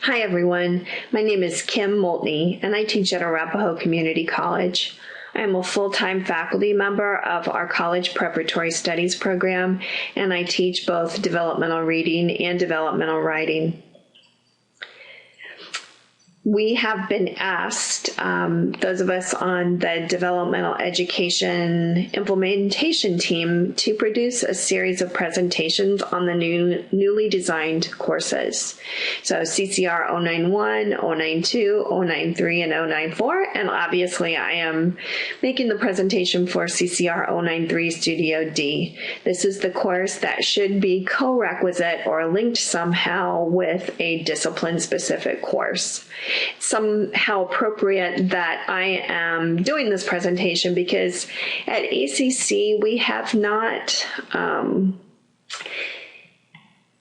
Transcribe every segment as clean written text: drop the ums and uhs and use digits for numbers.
Hi everyone, my name is Kim Moltney and I teach at Arapahoe Community College. I am a full-time faculty member of our college preparatory studies program, and I teach both developmental reading and developmental writing. We have been asked, those of us on the developmental education implementation team, to produce a series of presentations on the newly designed courses. So CCR091, 092, 093, and 094, and obviously I am making the presentation for CCR093 Studio D. This is the course that should be co-requisite or linked somehow with a discipline-specific course. It's somehow appropriate that I am doing this presentation because at ACC we have not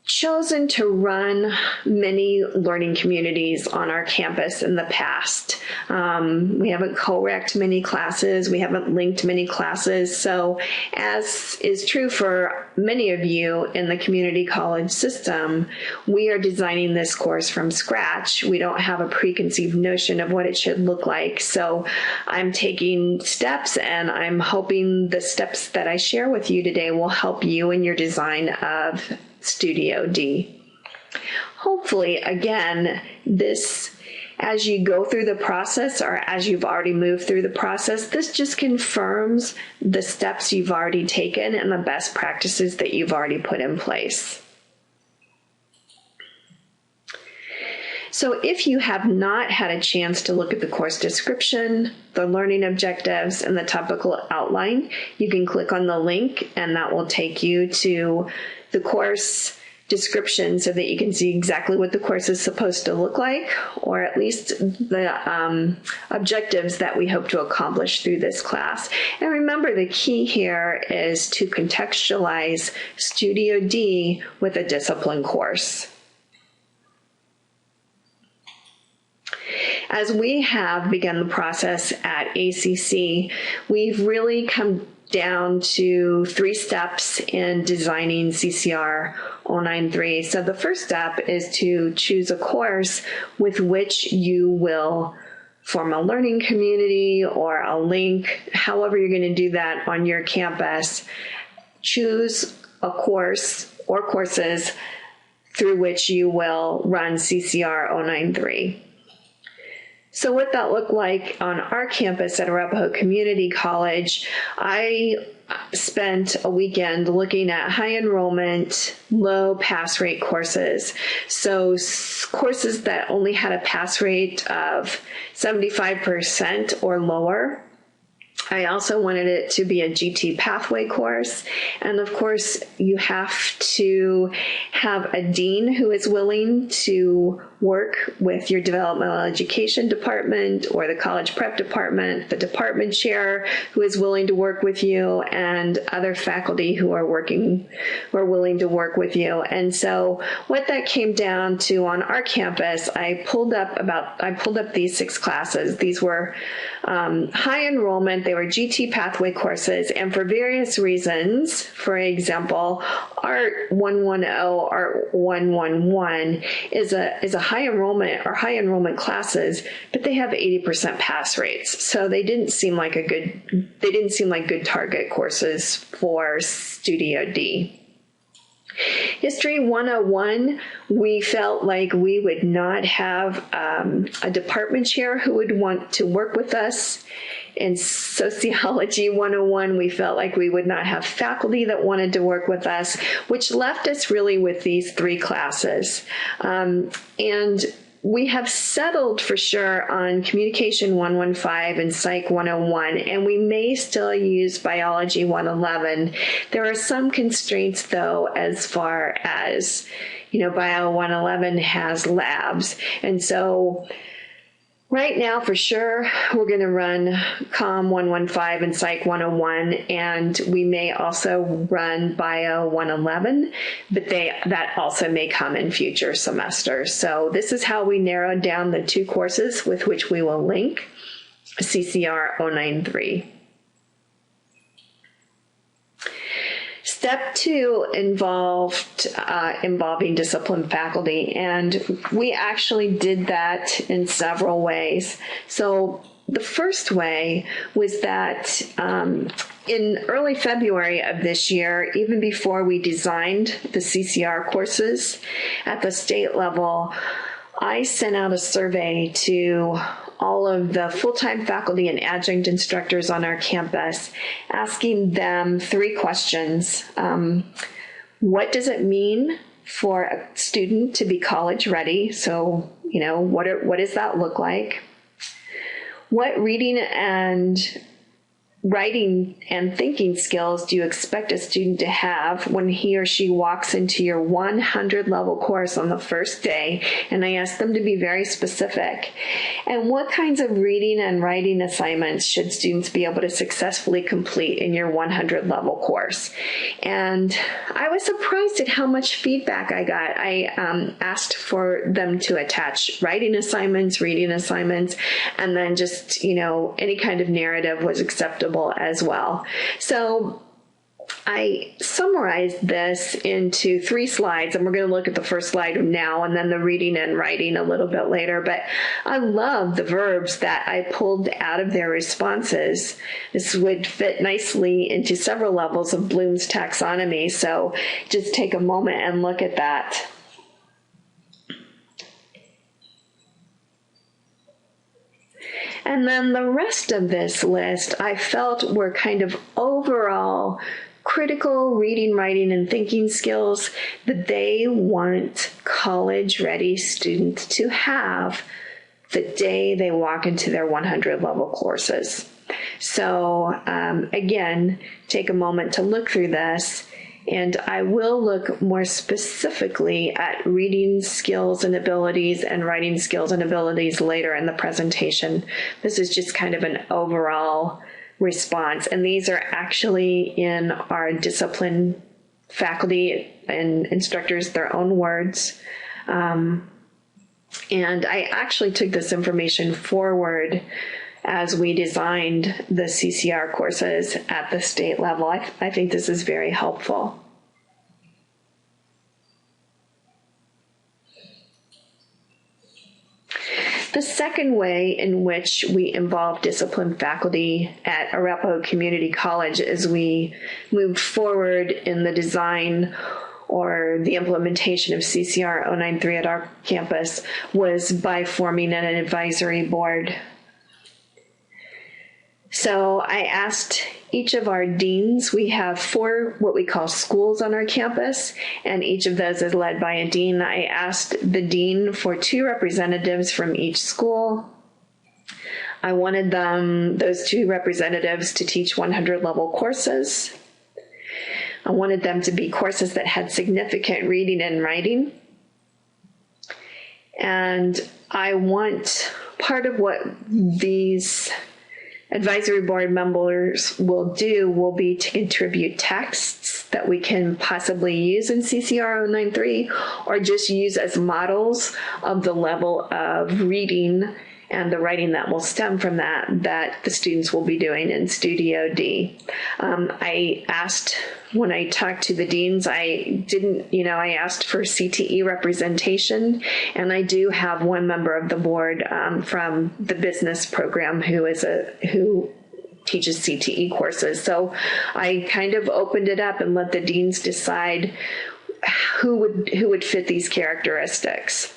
chosen to run many learning communities on our campus in the past. We haven't co-recced many classes, we haven't linked many classes, so as is true for many of you in the community college system, we are designing this course from scratch. We don't have a preconceived notion of what it should look like, so I'm taking steps and I'm hoping the steps that I share with you today will help you in your design of Studio D. Hopefully, again, this, as you go through the process or as you've already moved through the process, this just confirms the steps you've already taken and the best practices that you've already put in place. So if you have not had a chance to look at the course description, the learning objectives, and the topical outline, you can click on the link and that will take you to the course description so that you can see exactly what the course is supposed to look like, or at least the objectives that we hope to accomplish through this class. And remember, the key here is to contextualize Studio D with a discipline course. As we have begun the process at ACC, we've really come down to 3 steps in designing CCR093. So the first step is to choose a course with which you will form a learning community or a link, however you're going to do that on your campus. Choose a course or courses through which you will run CCR093. So what that looked like on our campus at Arapahoe Community College, I spent a weekend looking at high enrollment, low pass rate courses. So courses that only had a pass rate of 75% or lower. I also wanted it to be a GT pathway course. And of course, you have to have a dean who is willing to work with your developmental education department or the college prep department, the department chair who is willing to work with you, and other faculty who are willing to work with you. And so what that came down to on our campus, I pulled up these 6 classes. These were high enrollment, they were GT pathway courses, and for various reasons, for example, Art 110, Art 111 is a high enrollment or high enrollment classes, but they have 80% pass rates. So they didn't seem like good target courses for Studio D. History 101, we felt like we would not have a department chair who would want to work with us. In Sociology 101, we felt like we would not have faculty that wanted to work with us, which left us really with these 3 classes. And we have settled for sure on Communication 115 and Psych 101, and we may still use Biology 111. There are some constraints, though, as far as, Bio 111 has labs. And so right now, for sure, we're going to run Com 115 and Psych 101, and we may also run Bio 111, but that also may come in future semesters. So this is how we narrowed down the 2 courses with which we will link CCR093. Step 2 involving disciplined faculty, and we actually did that in several ways. So the first way was that in early February of this year, even before we designed the CCR courses at the state level, I sent out a survey to all of the full-time faculty and adjunct instructors on our campus, asking them 3 questions. What does it mean for a student to be college ready? So, what does that look like? What reading and writing and thinking skills do you expect a student to have when he or she walks into your 100 level course on the first day? And I asked them to be very specific. And what kinds of reading and writing assignments should students be able to successfully complete in your 100 level course? And I was surprised at how much feedback I got. I asked for them to attach writing assignments, reading assignments, and then just, any kind of narrative was acceptable as well. So I summarized this into 3 slides, and we're going to look at the first slide now and then the reading and writing a little bit later. But I love the verbs that I pulled out of their responses. This would fit nicely into several levels of Bloom's taxonomy. So just take a moment and look at that. And then the rest of this list I felt were kind of overall critical reading, writing, and thinking skills that they want college-ready students to have the day they walk into their 100 level courses. So again, take a moment to look through this. And I will look more specifically at reading skills and abilities and writing skills and abilities later in the presentation. This is just kind of an overall response. And these are actually in our discipline faculty and instructors, their own words. And I actually took this information forward as we designed the CCR courses at the state level. I think this is very helpful. The second way in which we involve disciplined faculty at Arepo Community College as we moved forward in the design or the implementation of CCR093 at our campus was by forming an advisory board. So I asked each of our deans, we have 4 what we call schools on our campus, and each of those is led by a dean. I asked the dean for 2 representatives from each school. I wanted those 2 representatives to teach 100 level courses. I wanted them to be courses that had significant reading and writing. And I want part of what these advisory board members will be to contribute texts that we can possibly use in CCR093 or just use as models of the level of reading and the writing that will stem from that the students will be doing in Studio D. I asked, when I talked to the deans, I asked for CTE representation, and I do have one member of the board from the business program who teaches CTE courses. So I kind of opened it up and let the deans decide who would fit these characteristics.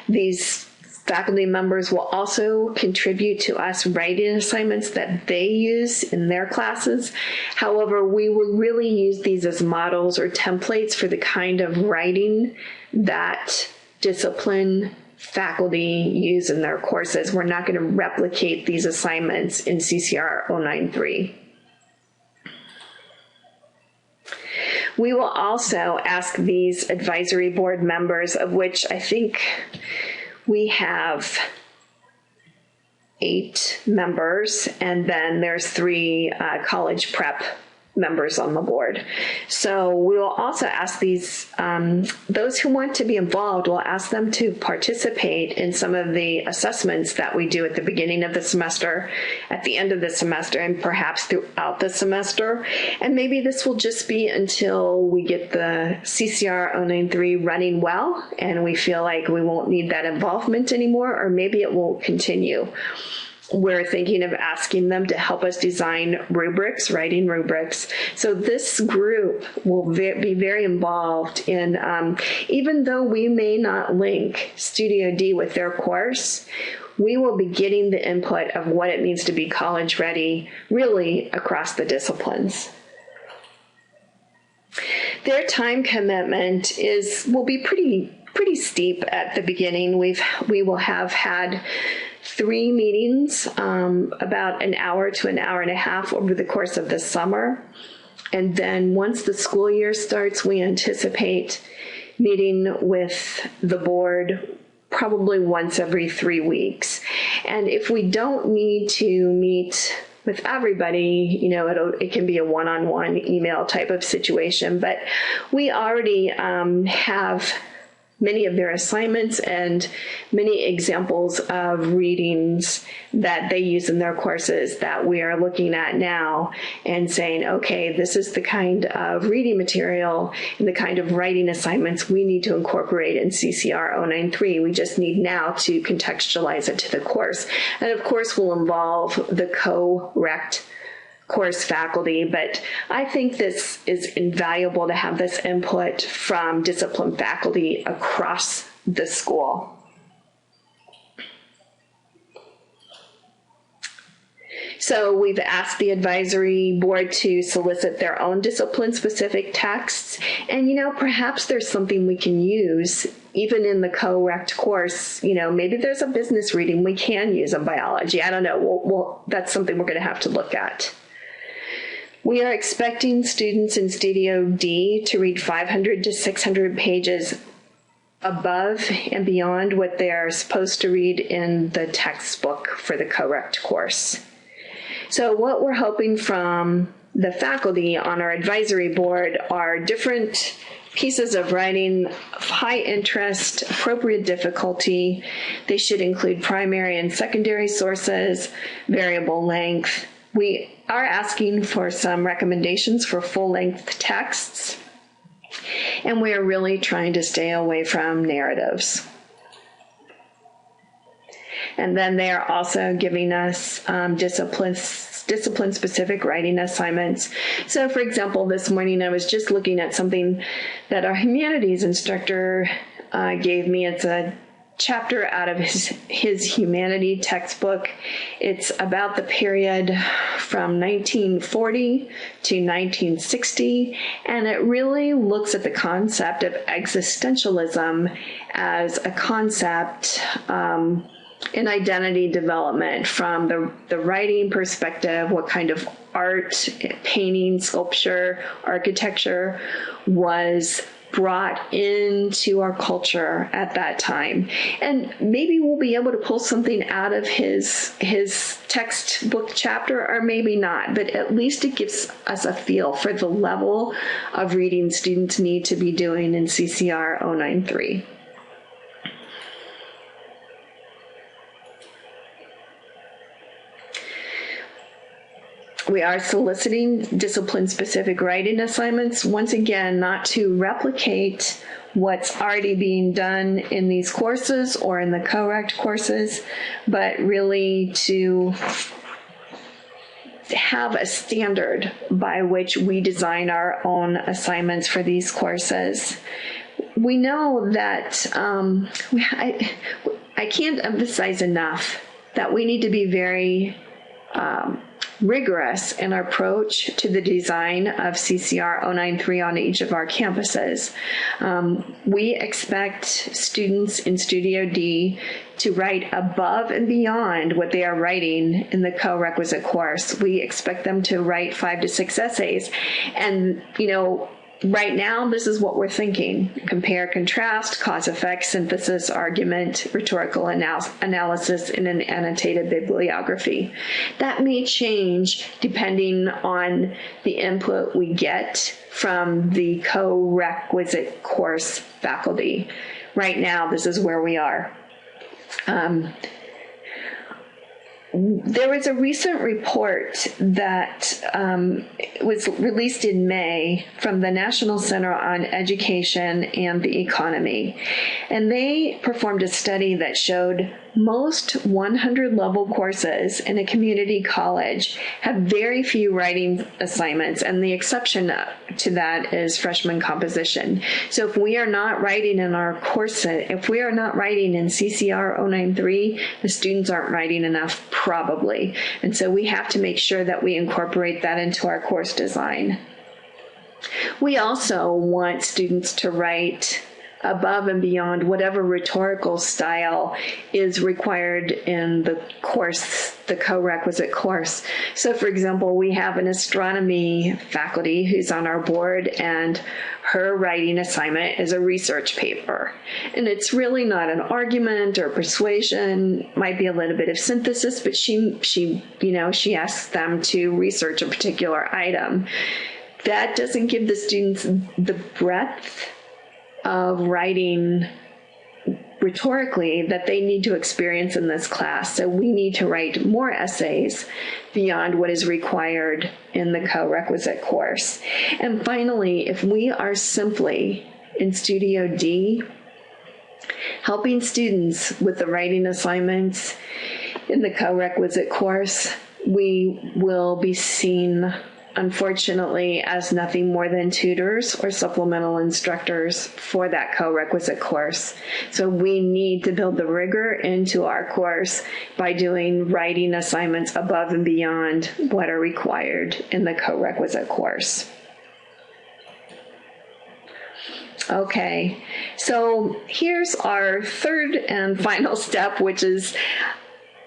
These faculty members will also contribute to us writing assignments that they use in their classes. However, we will really use these as models or templates for the kind of writing that discipline faculty use in their courses. We're not going to replicate these assignments in CCR093. We will also ask these advisory board members, of which I think we have 8 members, and then there's 3 college prep members on the board. So we will also ask those who want to be involved, we'll ask them to participate in some of the assessments that we do at the beginning of the semester, at the end of the semester, and perhaps throughout the semester. And maybe this will just be until we get the CCR093 running well and we feel like we won't need that involvement anymore, or maybe it won't continue. We're thinking of asking them to help us design rubrics, writing rubrics. So this group will be very involved in, even though we may not link Studio D with their course, we will be getting the input of what it means to be college ready, really across the disciplines. Their time commitment will be pretty steep at the beginning. We will have had 3 meetings, about an hour to an hour and a half over the course of the summer. And then once the school year starts, we anticipate meeting with the board probably once every 3 weeks. And if we don't need to meet with everybody, it can be a one-on-one email type of situation. But we already have many of their assignments and many examples of readings that they use in their courses that we are looking at now and saying, okay, this is the kind of reading material and the kind of writing assignments we need to incorporate in CCR093. We just need now to contextualize it to the course. And of course, will involve the co-rect course faculty, but I think this is invaluable to have this input from discipline faculty across the school. So we've asked the advisory board to solicit their own discipline-specific texts, and perhaps there's something we can use even in the co-rect course. Maybe there's a business reading we can use in biology. I don't know. That's something we're going to have to look at. We are expecting students in Studio D to read 500 to 600 pages above and beyond what they are supposed to read in the textbook for the co-rect course. So what we're hoping from the faculty on our advisory board are different pieces of writing of high interest, appropriate difficulty. They should include primary and secondary sources, variable length. We are asking for some recommendations for full-length texts, and we are really trying to stay away from narratives. And then they are also giving us discipline-specific writing assignments. So, for example, this morning I was just looking at something that our humanities instructor gave me. It's a chapter out of his humanity textbook. It's about the period from 1940 to 1960, and it really looks at the concept of existentialism as a concept in identity development from the writing perspective, what kind of art, painting, sculpture, architecture was brought into our culture at that time. And maybe we'll be able to pull something out of his textbook chapter, or maybe not, but at least it gives us a feel for the level of reading students need to be doing in CCR093. We are soliciting discipline-specific writing assignments, once again, not to replicate what's already being done in these courses or in the co-rect courses, but really to have a standard by which we design our own assignments for these courses. We know that I can't emphasize enough that we need to be very rigorous in our approach to the design of CCR093 on each of our campuses. We expect students in Studio D to write above and beyond what they are writing in the co-requisite course. We expect them to write 5 to 6 essays. And, right now, this is what we're thinking: compare, contrast, cause, effect, synthesis, argument, rhetorical analysis, and an annotated bibliography. That may change depending on the input we get from the co-requisite course faculty. Right now, this is where we are. There was a recent report that was released in May from the National Center on Education and the Economy, and they performed a study that showed most 100-level courses in a community college have very few writing assignments, and the exception to that is freshman composition. So if we are not writing in our course, if we are not writing in CCR093, the students aren't writing enough, probably. And so we have to make sure that we incorporate that into our course design. We also want students to write above and beyond whatever rhetorical style is required in the course, the co-requisite course. So for example, we have an astronomy faculty who's on our board, and her writing assignment is a research paper. And it's really not an argument or persuasion, might be a little bit of synthesis, but she asks them to research a particular item. That doesn't give the students the breadth of writing rhetorically that they need to experience in this class. So we need to write more essays beyond what is required in the co-requisite course. And finally, if we are simply in Studio D helping students with the writing assignments in the co-requisite course, we will be seen, unfortunately, as nothing more than tutors or supplemental instructors for that co-requisite course. So we need to build the rigor into our course by doing writing assignments above and beyond what are required in the co-requisite course. Okay, so here's our third and final step, which is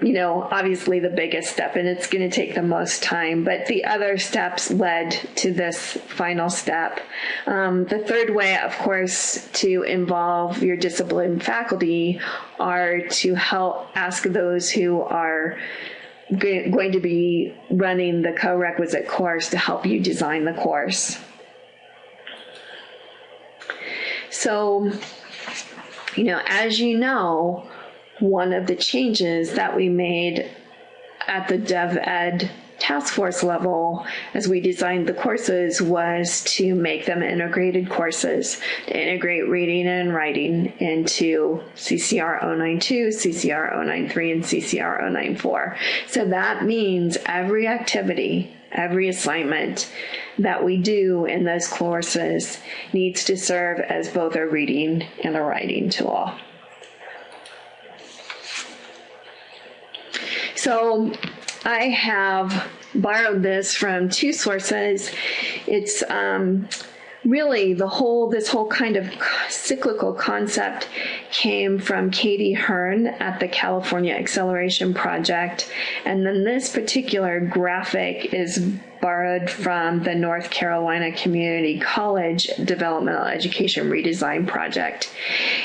obviously the biggest step, and it's going to take the most time, but the other steps led to this final step. The third way, of course, to involve your discipline faculty are to help ask those who are going to be running the co-requisite course to help you design the course. So, as you know, one of the changes that we made at the DevEd task force level as we designed the courses was to make them integrated courses, to integrate reading and writing into CCR092, CCR093, and CCR094. So that means every activity, every assignment that we do in those courses needs to serve as both a reading and a writing tool. So I have borrowed this from two sources. It's really this whole kind of cyclical concept came from Katie Hearn at the California Acceleration Project. And then this particular graphic is borrowed from the North Carolina Community College Developmental Education Redesign Project.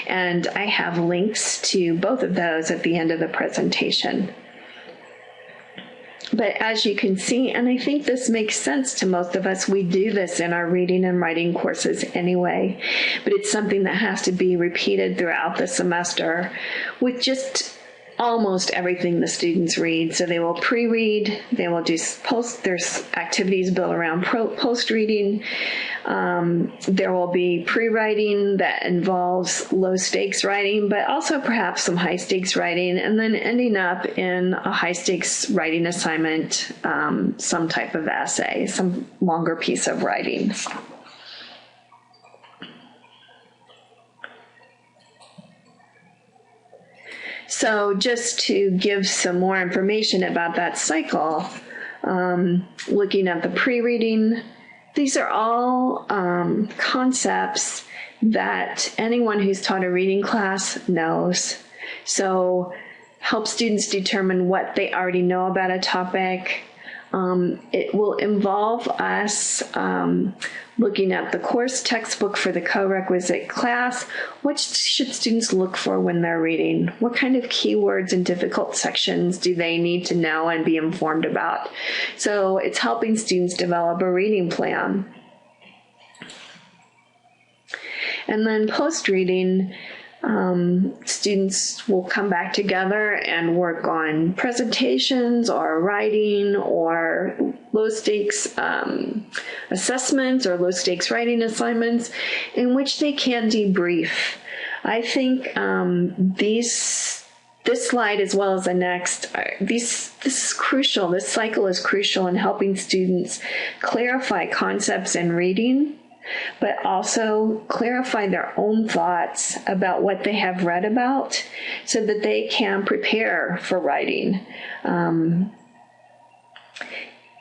And I have links to both of those at the end of the presentation. But as you can see, and I think this makes sense to most of us, we do this in our reading and writing courses anyway, but it's something that has to be repeated throughout the semester with just almost everything the students read. So they will pre-read, they will do there's activities built around post-reading. There will be pre-writing that involves low-stakes writing, but also perhaps some high-stakes writing, and then ending up in a high-stakes writing assignment, some type of essay, some longer piece of writing. So just to give some more information about that cycle, looking at the pre-reading, these are all concepts that anyone who's taught a reading class knows. So help students determine what they already know about a topic, It will involve us looking at the course textbook for the co-requisite class. What should students look for when they're reading? What kind of keywords and difficult sections do they need to know and be informed about? So it's helping students develop a reading plan. And then post-reading, students will come back together and work on presentations or writing or low-stakes assessments or low-stakes writing assignments in which they can debrief. I think this slide, as well as the next, this is crucial. This cycle is crucial in helping students clarify concepts in reading, but also clarify their own thoughts about what they have read about so that they can prepare for writing.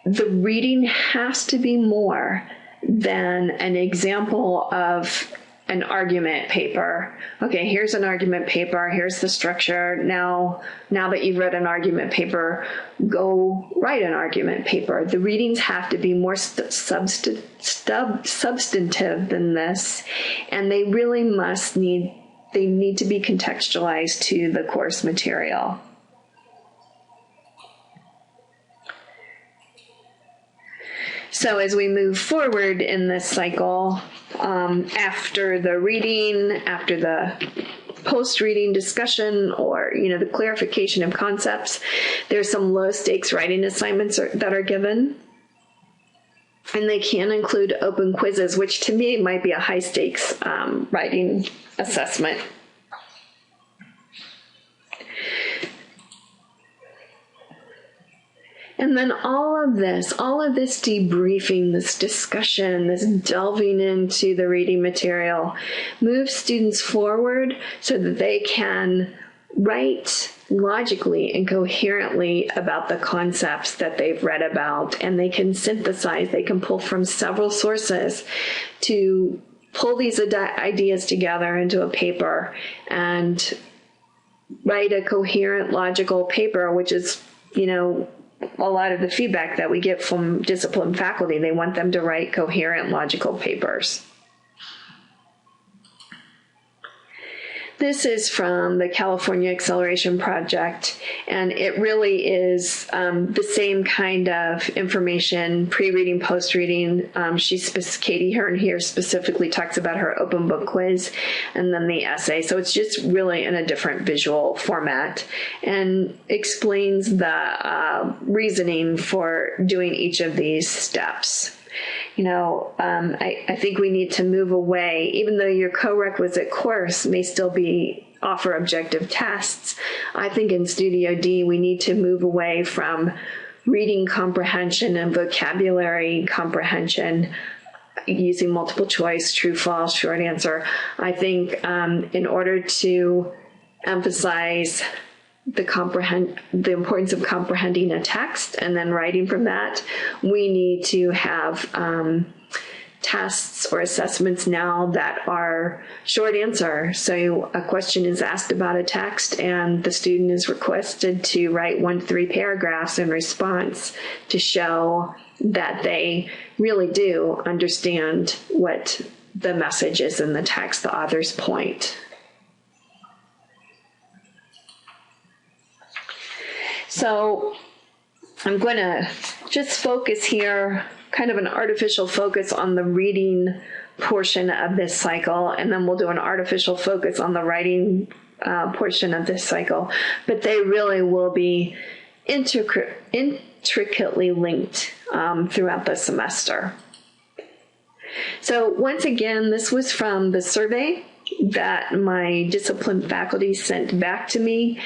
The reading has to be more than an example of an argument paper. Okay, here's an argument paper, here's the structure. Now that you've read an argument paper, go write an argument paper. The readings have to be more substantive than this, and they really need to be contextualized to the course material. So as we move forward in this cycle, after the reading, after the post-reading discussion, or the clarification of concepts, there's some low-stakes writing assignments that are given. And they can include open quizzes, which to me might be a high-stakes writing assessment. And then all of this debriefing, this discussion, this delving into the reading material moves students forward so that they can write logically and coherently about the concepts that they've read about, and they can synthesize, they can pull from several sources to pull these ideas together into a paper and write a coherent, logical paper, which is, a lot of the feedback that we get from discipline faculty. They want them to write coherent, logical papers. This is from the California Acceleration Project, and it really is the same kind of information, pre-reading, post-reading. Katie Hearn here specifically talks about her open book quiz and then the essay. So it's just really in a different visual format and explains the reasoning for doing each of these steps. I think we need to move away, even though your co-requisite course may still offer objective tests. I think in Studio D, we need to move away from reading comprehension and vocabulary comprehension using multiple choice, true, false, short answer. I think in order to emphasize the importance of comprehending a text and then writing from that, we need to have tests or assessments now that are short answer. So a question is asked about a text and the student is requested to write 1 to 3 paragraphs in response to show that they really do understand what the message is in the text, the author's point. So I'm going to just focus here, kind of an artificial focus on the reading portion of this cycle, and then we'll do an artificial focus on the writing portion of this cycle. But they really will be intricately linked throughout the semester. So once again, this was from the survey that my discipline faculty sent back to me.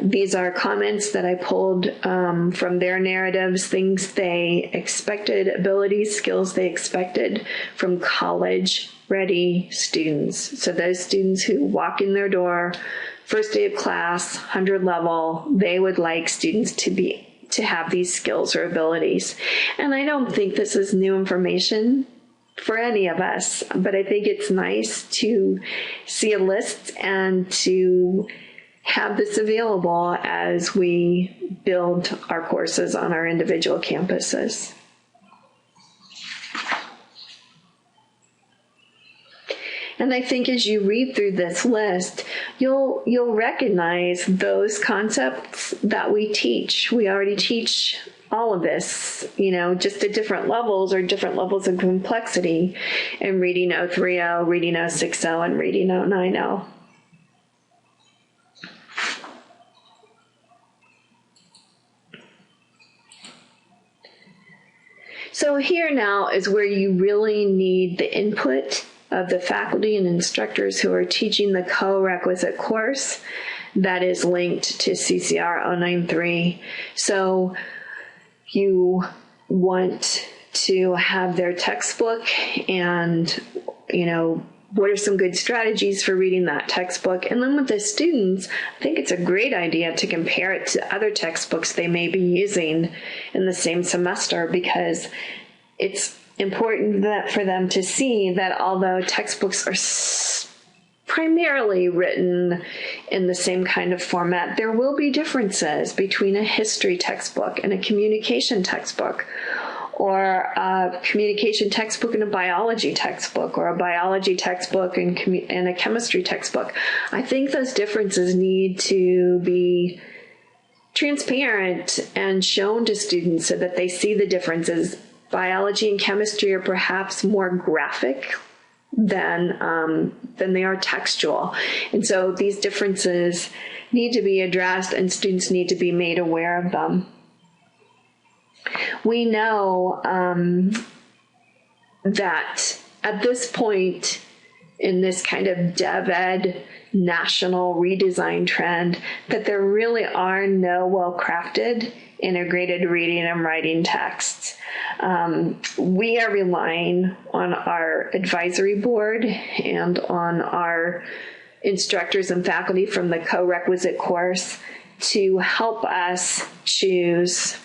These are comments that I pulled from their narratives, things they expected, abilities, skills they expected from college-ready students. So those students who walk in their door, first day of class, 100 level, they would like students to have these skills or abilities. And I don't think this is new information for any of us, but I think it's nice to see a list and to have this available as we build our courses on our individual campuses. And I think as you read through this list, you'll recognize those concepts that we teach. We already teach all of this, just at different levels or different levels of complexity in Reading 030, Reading 060, and Reading 090. So here now is where you really need the input of the faculty and instructors who are teaching the co-requisite course that is linked to CCR093. So you want to have their textbook and, what are some good strategies for reading that textbook? And then with the students, I think it's a great idea to compare it to other textbooks they may be using in the same semester, because it's important for them to see that although textbooks are primarily written in the same kind of format, there will be differences between a history textbook and a communication textbook, or a communication textbook and a biology textbook, or a biology textbook and a chemistry textbook. I think those differences need to be transparent and shown to students so that they see the differences. Biology and chemistry are perhaps more graphic than they are textual. And so these differences need to be addressed and students need to be made aware of them. We know that at this point in this kind of dev ed national redesign trend, that there really are no well-crafted integrated reading and writing texts. We are relying on our advisory board and on our instructors and faculty from the co-requisite course to help us choose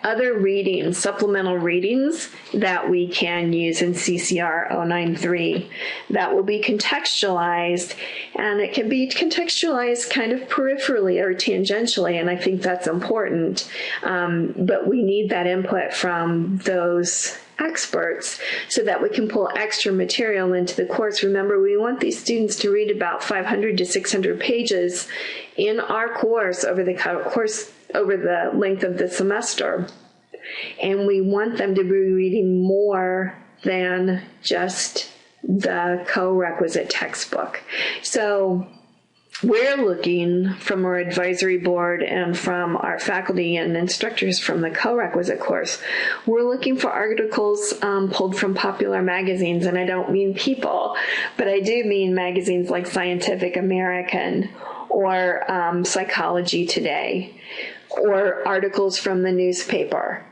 other readings, supplemental readings that we can use in CCR093 that will be contextualized, and it can be contextualized kind of peripherally or tangentially, and I think that's important. But we need that input from those experts so that we can pull extra material into the course. Remember, we want these students to read about 500 to 600 pages in our course over the length of the semester. And we want them to be reading more than just the co-requisite textbook. So we're looking from our advisory board and from our faculty and instructors from the co-requisite course, we're looking for articles pulled from popular magazines. And I don't mean people, but I do mean magazines like Scientific American or Psychology Today, or articles from the newspaper.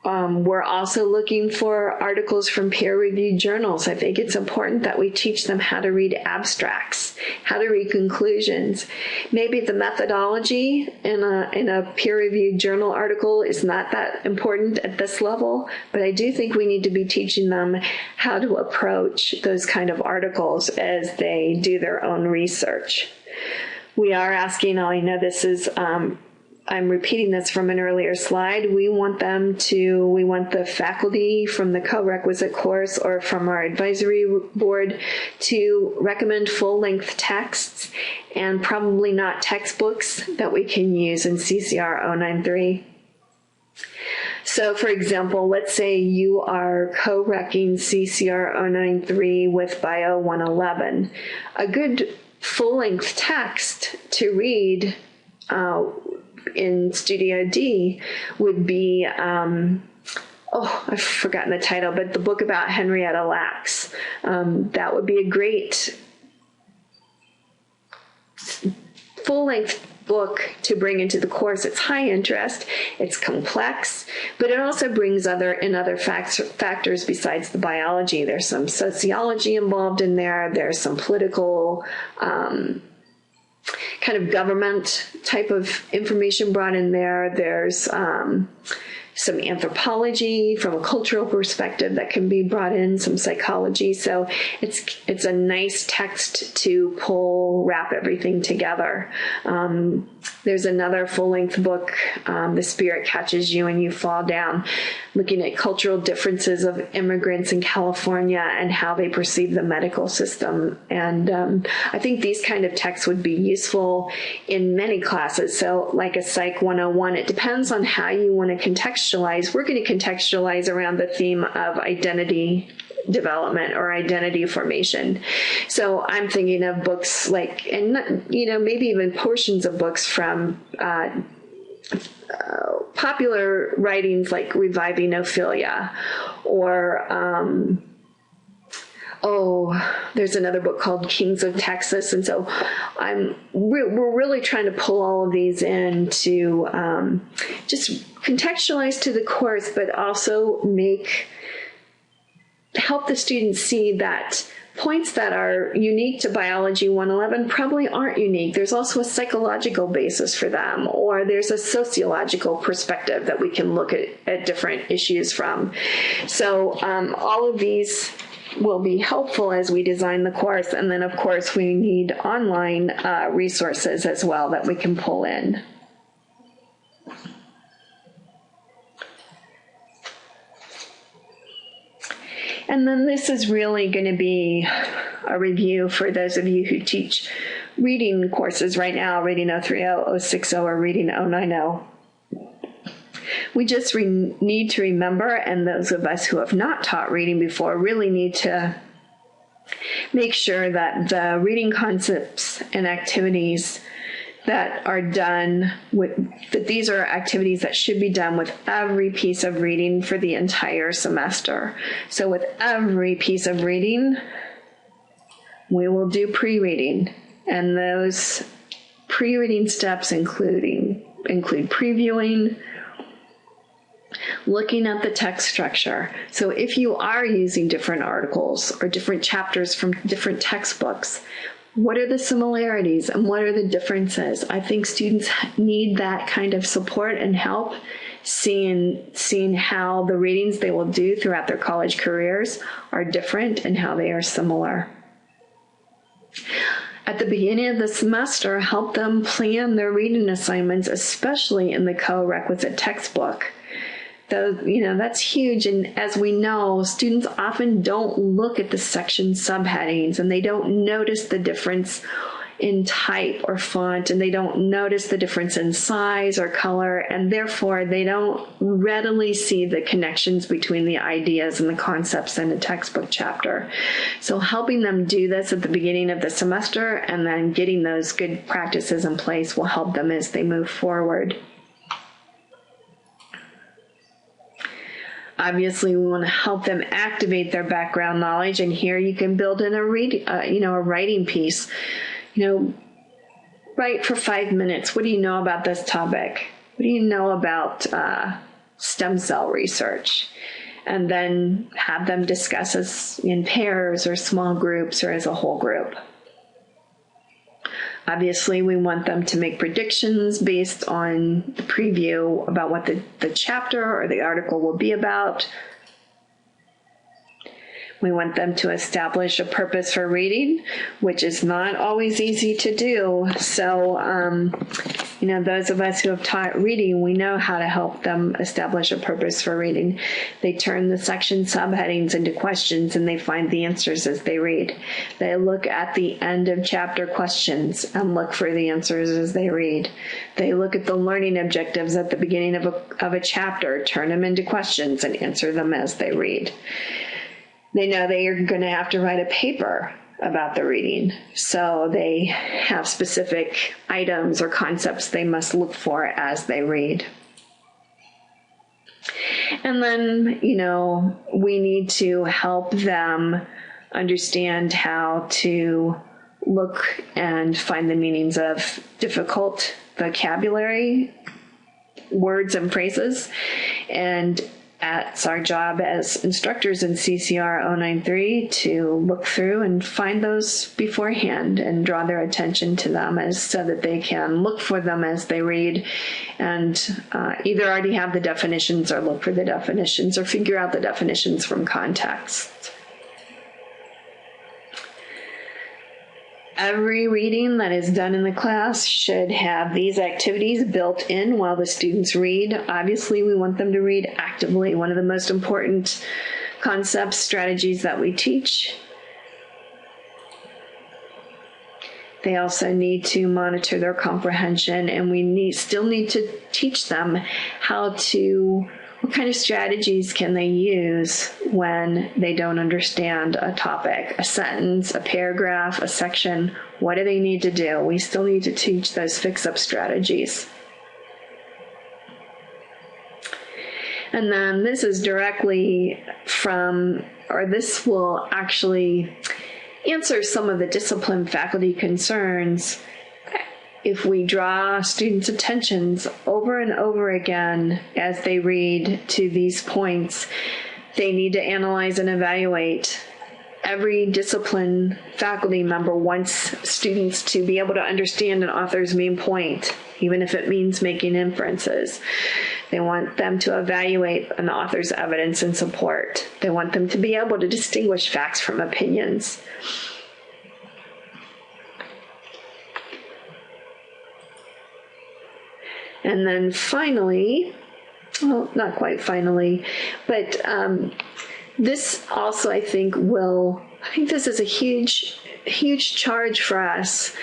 We're also looking for articles from peer-reviewed journals. I think it's important that we teach them how to read abstracts, how to read conclusions. Maybe the methodology in a peer-reviewed journal article is not that important at this level, but I do think we need to be teaching them how to approach those kind of articles as they do their own research. We are asking, I know this is, I'm repeating this from an earlier slide. We want the faculty from the co-requisite course or from our advisory board to recommend full-length texts and probably not textbooks that we can use in CCR093. So, for example, let's say you are co-reccing CCR093 with Bio 111. A good full-length text to read in Studio D would be, I've forgotten the title, but the book about Henrietta Lacks. That would be a great full-length book to bring into the course. It's high interest, it's complex, but it also brings other factors besides the biology. There's some sociology involved in there, there's some political kind of government type of information brought in there. There's some anthropology from a cultural perspective that can be brought in, some psychology. So it's a nice text to wrap everything together. There's another full-length book, The Spirit Catches You and You Fall Down, looking at cultural differences of immigrants in California and how they perceive the medical system. And I think these kind of texts would be useful in many classes. So like a Psych 101, it depends on how you want to contextualize. We're going to contextualize around the theme of identity development or identity formation. So I'm thinking of books like, and maybe even portions of books from popular writings like Reviving Ophelia, or there's another book called Kings of Texas. And so we're really trying to pull all of these in to just contextualize to the course, but also help the students see that points that are unique to Biology 111 probably aren't unique. There's also a psychological basis for them, or there's a sociological perspective that we can look at different issues from. So all of these will be helpful as we design the course. And then, of course, we need online resources as well that we can pull in. And then this is really going to be a review for those of you who teach reading courses right now, Reading 030, 060, or Reading 090. We just need to remember, and those of us who have not taught reading before really need to make sure that the reading concepts and activities that are done that these are activities that should be done with every piece of reading for the entire semester. So with every piece of reading, we will do pre-reading, and those pre-reading steps include previewing, looking at the text structure. So if you are using different articles or different chapters from different textbooks, what are the similarities and what are the differences? I think students need that kind of support and help, seeing how the readings they will do throughout their college careers are different and how they are similar. At the beginning of the semester, help them plan their reading assignments, especially in the co-requisite textbook. That's huge. And as we know, students often don't look at the section subheadings, and they don't notice the difference in type or font, and they don't notice the difference in size or color, and therefore they don't readily see the connections between the ideas and the concepts in a textbook chapter. So helping them do this at the beginning of the semester and then getting those good practices in place will help them as they move forward. Obviously, we want to help them activate their background knowledge, and here you can build in a writing piece. Write for 5 minutes. What do you know about this topic? What do you know about stem cell research? And then have them discuss as in pairs or small groups or as a whole group. Obviously, we want them to make predictions based on the preview about what the chapter or the article will be about. We want them to establish a purpose for reading, which is not always easy to do. So, those of us who have taught reading, we know how to help them establish a purpose for reading. They turn the section subheadings into questions, and they find the answers as they read. They look at the end of chapter questions and look for the answers as they read. They look at the learning objectives at the beginning of a chapter, turn them into questions, and answer them as they read. They know they are going to have to write a paper about the reading, so they have specific items or concepts they must look for as they read. And then, we need to help them understand how to look and find the meanings of difficult vocabulary, words and phrases, and It's our job as instructors in CCR093 to look through and find those beforehand and draw their attention to them so that they can look for them as they read and either already have the definitions or look for the definitions or figure out the definitions from context. Every reading that is done in the class should have these activities built in while the students read. Obviously, we want them to read actively. One of the most important concepts, strategies that we teach. They also need to monitor their comprehension, and we still need to teach them what kind of strategies can they use when they don't understand a topic, a sentence, a paragraph, a section. What do they need to do? We still need to teach those fix-up strategies. And then this is directly this will actually answer some of the discipline faculty concerns. If we draw students' attentions over and over again as they read to these points, they need to analyze and evaluate. Every discipline faculty member wants students to be able to understand an author's main point, even if it means making inferences. They want them to evaluate an author's evidence and support. They want them to be able to distinguish facts from opinions. And then finally, well, not quite finally, but this also I think this is a huge charge for us,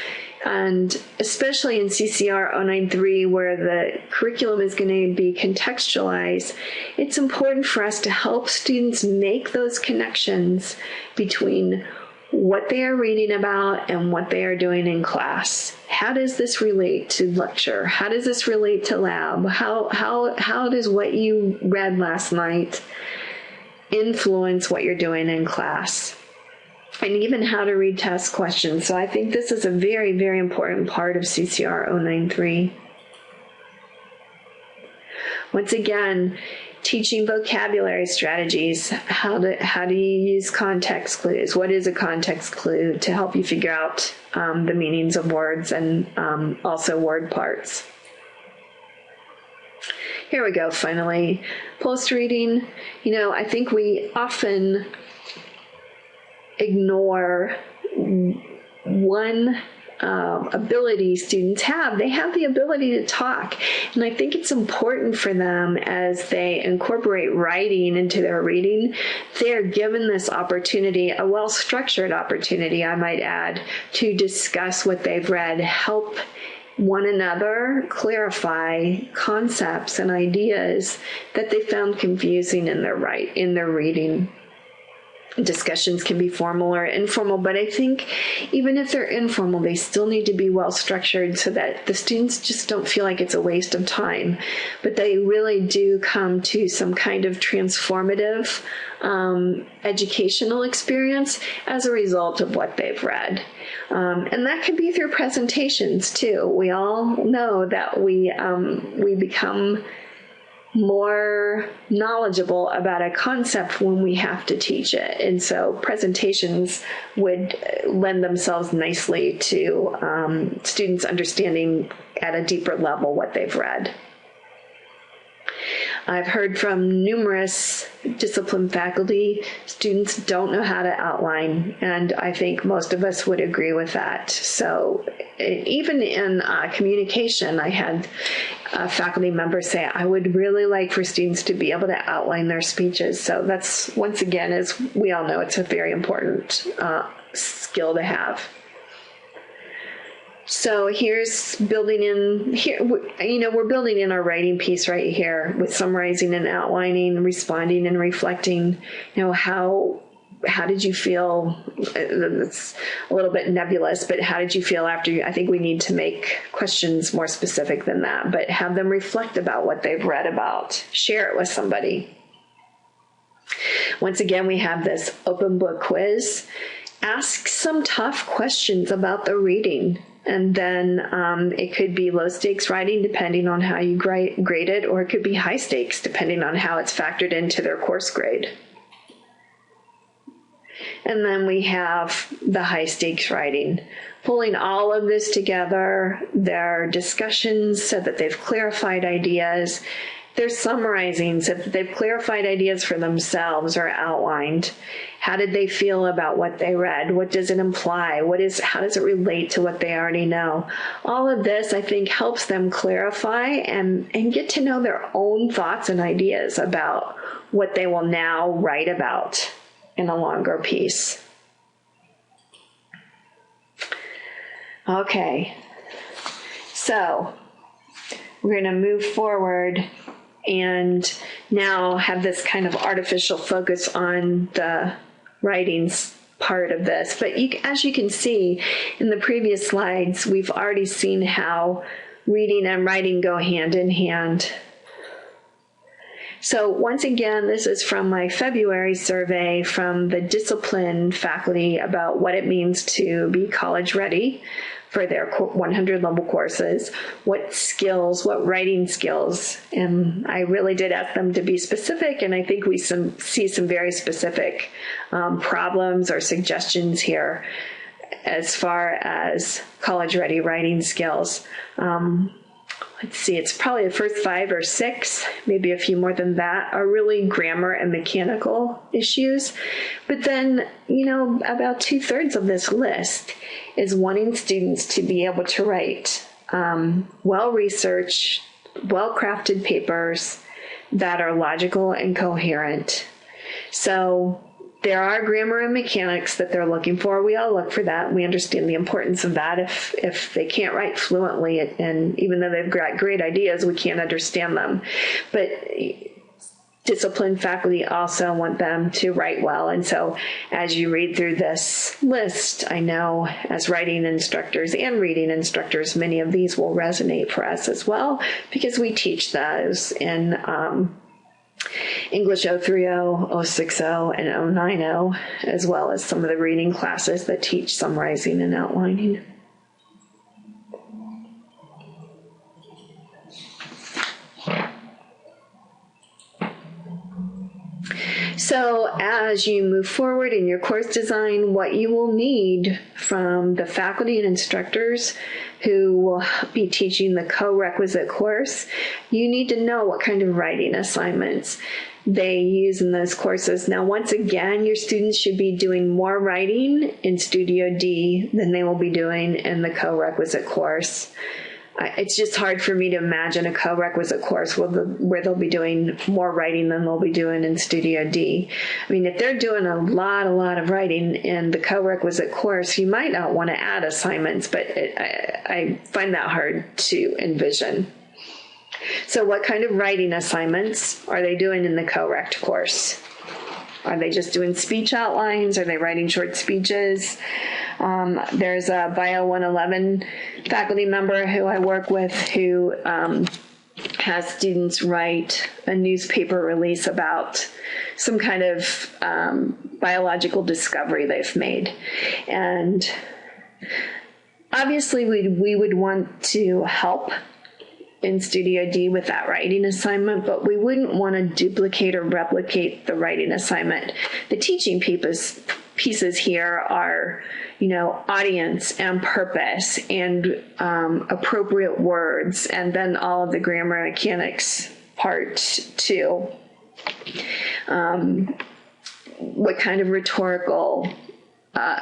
and especially in CCR093 where the curriculum is going to be contextualized, it's important for us to help students make those connections between what they are reading about and what they are doing in class. How does this relate to lecture? How does this relate to lab? How does what you read last night influence what you're doing in class? And even how to read test questions. So I think this is a very, very important part of CCR093. Once again, teaching vocabulary strategies. How do you use context clues? What is a context clue to help you figure out the meanings of words and also word parts? Here we go, finally. Post-reading. I think we often ignore one ability students have. They have the ability to talk, and I think it's important for them as they incorporate writing into their reading. They're given this opportunity, a well-structured opportunity, I might add, to discuss what they've read, help one another clarify concepts and ideas that they found confusing in their reading. Discussions can be formal or informal, but I think even if they're informal, they still need to be well structured so that the students just don't feel like it's a waste of time, but they really do come to some kind of transformative educational experience as a result of what they've read. And that could be through presentations too. We all know that we become more knowledgeable about a concept when we have to teach it. And so presentations would lend themselves nicely to students understanding at a deeper level what they've read. I've heard from numerous discipline faculty, students don't know how to outline, and I think most of us would agree with that. So even in communication, I had faculty members say, I would really like for students to be able to outline their speeches. So that's, once again, as we all know, it's a very important skill to have. So here's building in here, we're building in our writing piece right here with summarizing and outlining, responding and reflecting. How did you feel? It's a little bit nebulous, but how did you feel after I think we need to make questions more specific than that, but have them reflect about what they've read about, share it with somebody. Once again, we have this open book quiz. Ask some tough questions about the reading. And then it could be low stakes writing depending on how you grade it, or it could be high stakes depending on how it's factored into their course grade. And then we have the high stakes writing, pulling all of this together, their discussions so that they've clarified ideas. They're summarizing so that they've clarified ideas for themselves or outlined. How did they feel about what they read? What does it imply? How does it relate to what they already know? All of this, I think, helps them clarify and get to know their own thoughts and ideas about what they will now write about in a longer piece. Okay, so we're going to move forward and now have this kind of artificial focus on the writings part of this. But as you can see in the previous slides, we've already seen how reading and writing go hand in hand. So once again, this is from my February survey from the discipline faculty about what it means to be college ready for their 100 level courses, what skills, what writing skills. And I really did ask them to be specific, and I think we see some very specific problems or suggestions here as far as college ready writing skills. Let's see, it's probably the first 5 or 6, maybe a few more than that, are really grammar and mechanical issues. But then, about 2/3 of this list is wanting students to be able to write well-researched, well-crafted papers that are logical and coherent. So there are grammar and mechanics that they're looking for. We all look for that. We understand the importance of that. If they can't write fluently, and even though they've got great ideas, we can't understand them. But discipline faculty also want them to write well. And so as you read through this list, I know as writing instructors and reading instructors, many of these will resonate for us as well, because we teach those in English 030, 060, and 090, as well as some of the reading classes that teach summarizing and outlining. So as you move forward in your course design, what you will need from the faculty and instructors who will be teaching the co-requisite course, you need to know what kind of writing assignments they use in those courses. Now, once again, your students should be doing more writing in Studio D than they will be doing in the co-requisite course. It's just hard for me to imagine a co-requisite course where they'll be doing more writing than they'll be doing in Studio D. I mean, if they're doing a lot of writing in the co-requisite course, you might not want to add assignments, but I find that hard to envision. So what kind of writing assignments are they doing in the co-rect course? Are they just doing speech outlines? Are they writing short speeches? There's a Bio 111 faculty member who I work with who has students write a newspaper release about some kind of biological discovery they've made. And obviously we would want to help in Studio D with that writing assignment, but we wouldn't want to duplicate or replicate the writing assignment. The teaching pieces here are, audience and purpose and appropriate words, and then all of the grammar mechanics part too. What kind of rhetorical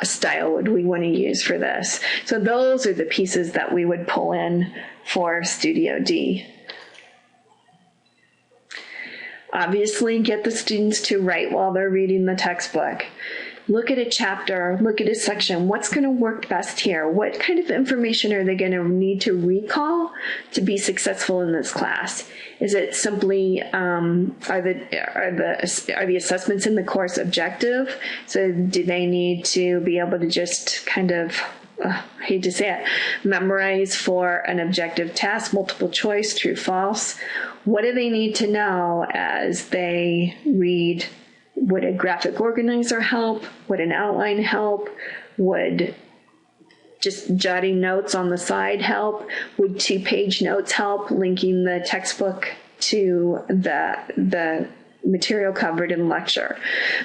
style would we want to use for this? So those are the pieces that we would pull in for Studio D. Obviously, get the students to write while they're reading the textbook. Look at a chapter, look at a section. What's going to work best here? What kind of information are they going to need to recall to be successful in this class? Is it simply, are the assessments in the course objective? So do they need to be able to just kind of, I hate to say it, memorize for an objective task, multiple choice, true, false? What do they need to know as they read? Would a graphic organizer help? Would an outline help? Would just jotting notes on the side help? Would 2-page notes help, linking the textbook to the material covered in lecture?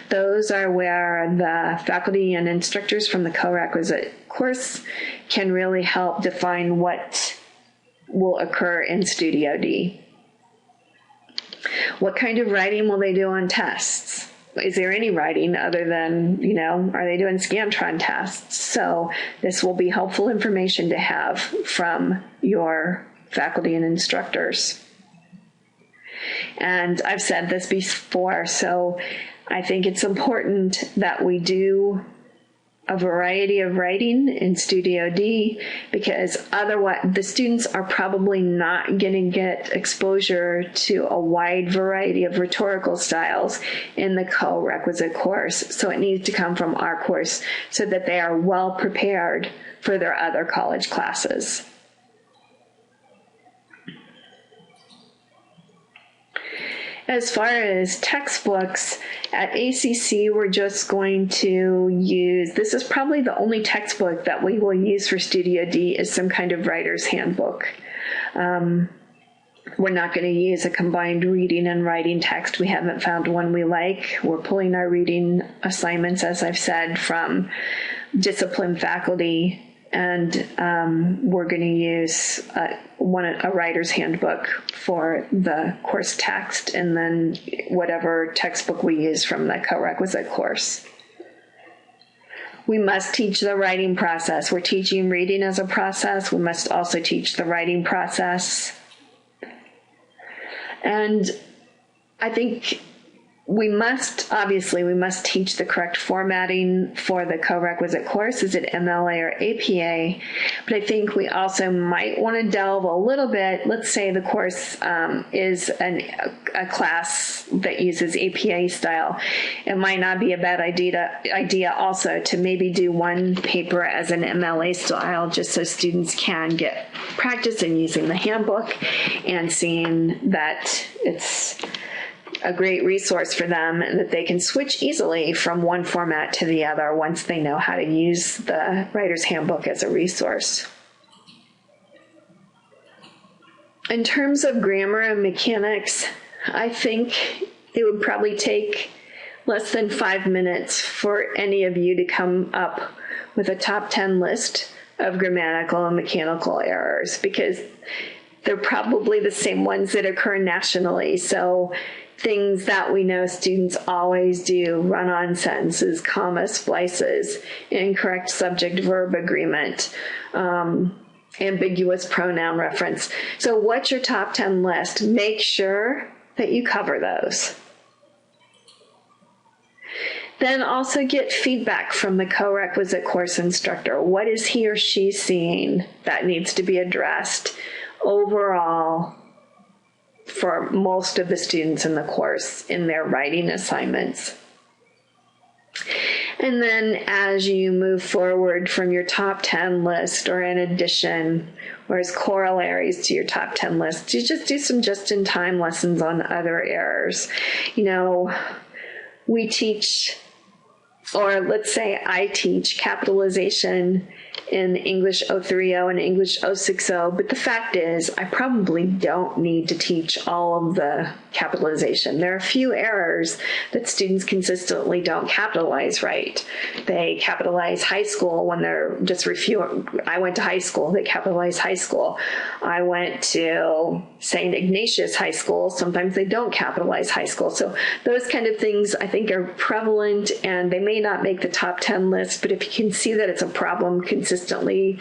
Those are where the faculty and instructors from the co-requisite course can really help define what will occur in Studio D. What kind of writing will they do on tests? Is there any writing other than, are they doing Scantron tests? So this will be helpful information to have from your faculty and instructors. And I've said this before, so I think it's important that we do a variety of writing in Studio D, because otherwise the students are probably not going to get exposure to a wide variety of rhetorical styles in the co-requisite course. So it needs to come from our course so that they are well prepared for their other college classes. As far as textbooks, at ACC, we're just going to use, this is probably the only textbook that we will use for Studio D, is some kind of writer's handbook. We're not going to use a combined reading and writing text. We haven't found one we like. We're pulling our reading assignments, as I've said, from discipline faculty, and we're going to use a writer's handbook for the course text, and then whatever textbook we use from the co-requisite course. We must teach the writing process. We're teaching reading as a process. We must also teach the writing process. And I think we must teach the correct formatting for the co-requisite course. Is it MLA or APA? But I think we also might want to delve a little bit. Let's say the course is a class that uses APA style. It might not be a bad idea also to maybe do one paper as an MLA style, just so students can get practice in using the handbook and seeing that it's a great resource for them, and that they can switch easily from one format to the other once they know how to use the writer's handbook as a resource. In terms of grammar and mechanics, I think it would probably take less than 5 minutes for any of you to come up with a top 10 list of grammatical and mechanical errors, because they're probably the same ones that occur nationally. So things that we know students always do: run-on sentences, comma splices, incorrect subject-verb agreement, ambiguous pronoun reference. So what's your top 10 list? Make sure that you cover those. Then also get feedback from the co-requisite course instructor. What is he or she seeing that needs to be addressed overall for most of the students in the course in their writing assignments? And then as you move forward from your top 10 list, or in addition, or as corollaries to your top 10 list, you just do some just-in-time lessons on other errors. We teach, or let's say I teach, capitalization in English 030 and English 060, but the fact is I probably don't need to teach all of the capitalization. There are a few errors that students consistently don't capitalize right. They capitalize high school when they're just I went to high school, they capitalize high school. I went to St. Ignatius High School, sometimes they don't capitalize high school. So those kind of things I think are prevalent, and they may not make the top 10 list, but if you can see that it's a problem consistently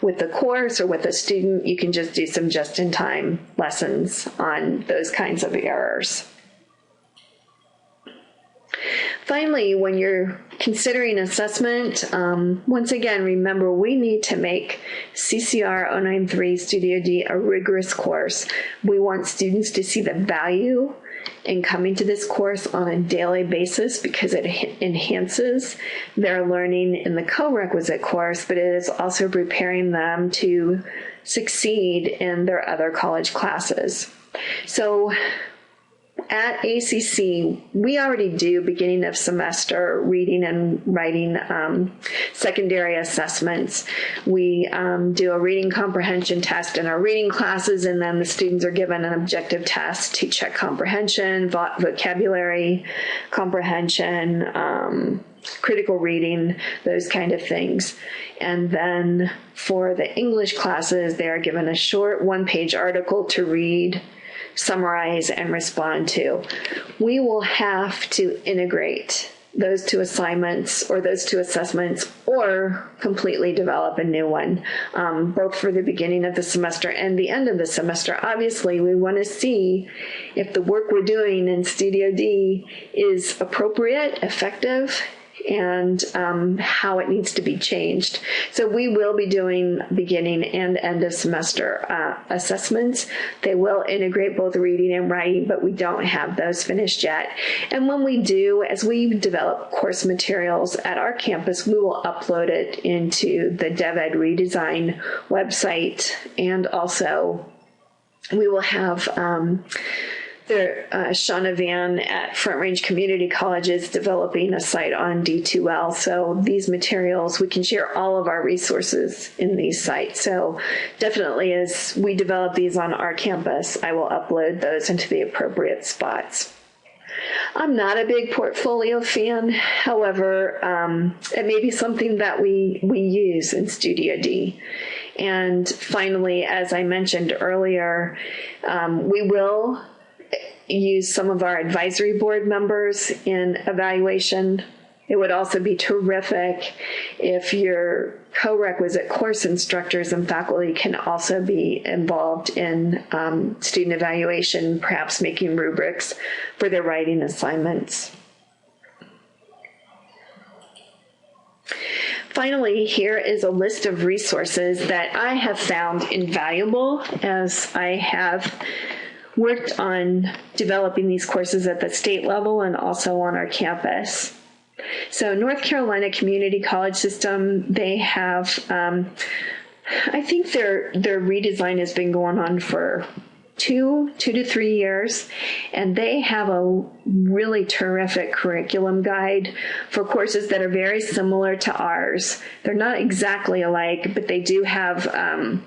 with the course or with a student, you can just do some just-in-time lessons on those kinds of errors. Finally, when you're considering assessment, once again, remember we need to make CCR093 Studio D a rigorous course. We want students to see the value in coming to this course on a daily basis, because it enhances their learning in the co-requisite course, but it is also preparing them to succeed in their other college classes. So at ACC, we already do beginning of semester reading and writing secondary assessments. We do a reading comprehension test in our reading classes, and then the students are given an objective test to check comprehension, vocabulary, comprehension, critical reading, those kind of things. And then for the English classes, they are given a short one-page article to read, summarize, and respond to. We will have to integrate those two assignments or those two assessments, or completely develop a new one, both for the beginning of the semester and the end of the semester. Obviously, we want to see if the work we're doing in Studio D is appropriate, effective, and how it needs to be changed. So we will be doing beginning and end of semester assessments. They will integrate both reading and writing, but we don't have those finished yet. And when we do, as we develop course materials at our campus, we will upload it into the DevEd Redesign website, and also we will have Shauna Van at Front Range Community College is developing a site on D2L. So these materials, we can share all of our resources in these sites. So definitely as we develop these on our campus, I will upload those into the appropriate spots. I'm not a big portfolio fan. However, it may be something that we use in Studio D. And finally, as I mentioned earlier, we will use some of our advisory board members in evaluation. It would also be terrific if your co-requisite course instructors and faculty can also be involved in student evaluation, perhaps making rubrics for their writing assignments. Finally, here is a list of resources that I have found invaluable as I have worked on developing these courses at the state level and also on our campus. So North Carolina Community College System, they have, I think their redesign has been going on for two to 3 years, and they have a really terrific curriculum guide for courses that are very similar to ours. They're not exactly alike, but they do have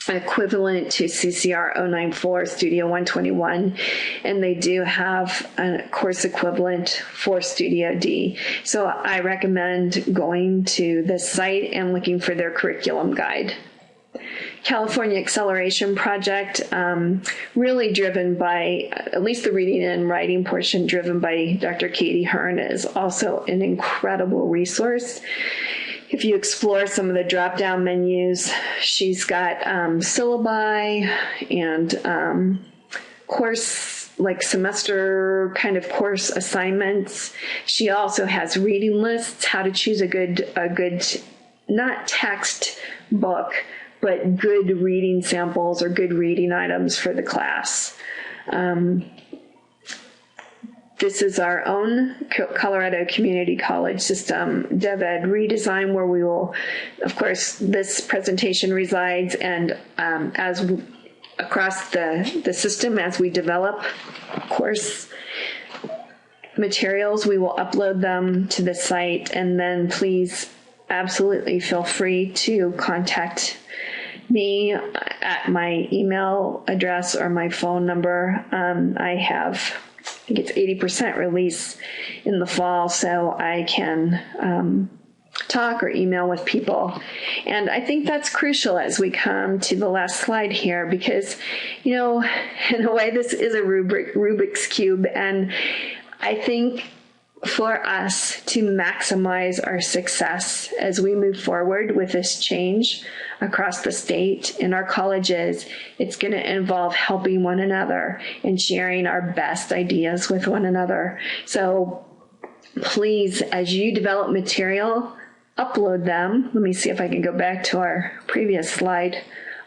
equivalent to CCR094 Studio 121, and they do have a course equivalent for Studio D. So I recommend going to the site and looking for their curriculum guide. California Acceleration Project, really driven by, at least the reading and writing portion, driven by Dr. Katie Hearn, is also an incredible resource. If you explore some of the drop-down menus, she's got syllabi and course, like semester kind of course assignments. She also has reading lists, how to choose a good, not text book, but good reading samples or good reading items for the class. This is our own Colorado Community College System DevEd redesign, where we will, of course, this presentation resides, and across the system, as we develop course materials, we will upload them to the site, and then please absolutely feel free to contact me at my email address or my phone number. I have, I think it's 80% release in the fall, so I can talk or email with people. And I think that's crucial as we come to the last slide here, because, you know, in a way, this is a Rubik's Cube, and I think for us to maximize our success as we move forward with this change across the state in our colleges, it's going to involve helping one another and sharing our best ideas with one another. So please, as you develop material, upload them. Let me see if I can go back to our previous slide.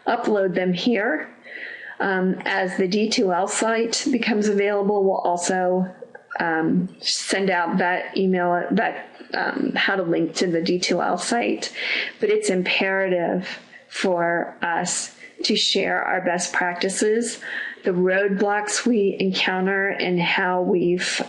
Upload them here. As the D2L site becomes available, we'll also send out that email, that how to link to the D2L site. But it's imperative for us to share our best practices the roadblocks we encounter and how we've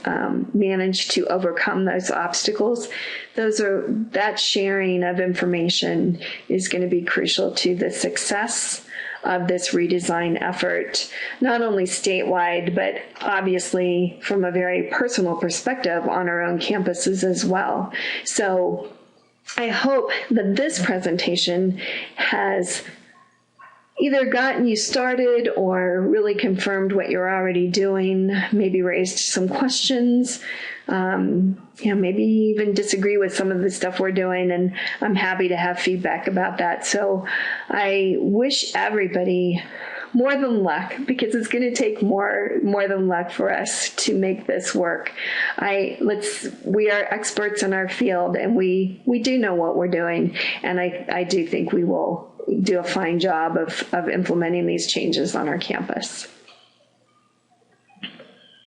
managed to overcome those obstacles. That sharing of information is going to be crucial to the success of this redesign effort, not only statewide, but obviously from a very personal perspective on our own campuses as well. So I hope that this presentation has either gotten you started or really confirmed what you're already doing, maybe raised some questions, maybe even disagree with some of the stuff we're doing, and I'm happy to have feedback about that. So I wish everybody more than luck, because it's going to take more than luck for us to make this work. We are experts in our field, and we do know what we're doing, and I do think we will do a fine job of implementing these changes on our campus.